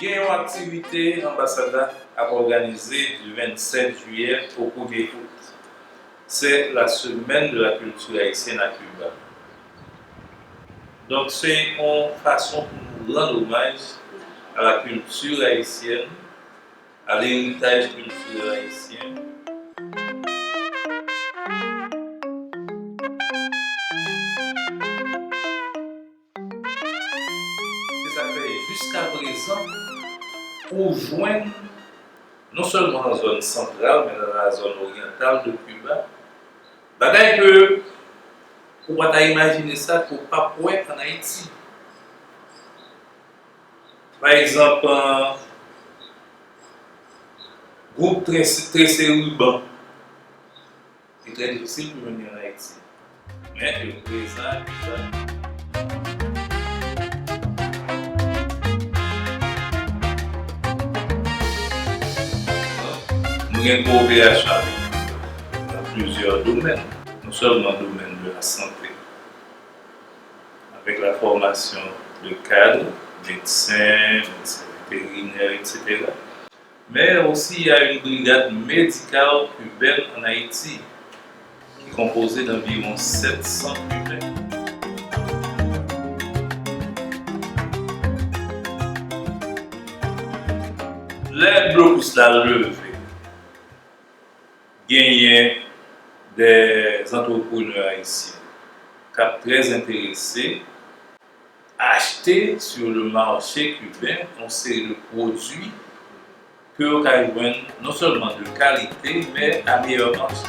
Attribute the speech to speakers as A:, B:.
A: Il y a une activité ambassadeur à organiser du 27 juillet au 1er août. C'est la semaine de la culture haïtienne à Cuba. Donc c'est une façon pour nous rendre hommage à la culture haïtienne, à l'héritage culturel haïtien. C'est ça fait jusqu'à présent, pour joindre non seulement dans la zone centrale, mais dans la zone orientale de Cuba, bagaille que on va imaginer ça pour pas pouvoir en Haïti. Par exemple, un groupe très urbain est très difficile pour venir en Haïti. Mais le présent, nous avons une coopération dans plusieurs domaines, non seulement dans le domaine de la santé, avec la formation de cadres, médecins vétérinaires, etc. Mais aussi il y a une brigade médicale cubaine en Haïti, qui est composée d'environ 700 Cubains. Les blocus la levée, il des entrepreneurs haïtiens qui sont très intéressés à acheter sur le marché cubain une série de produits que vous avez non seulement de qualité, mais à meilleur marché.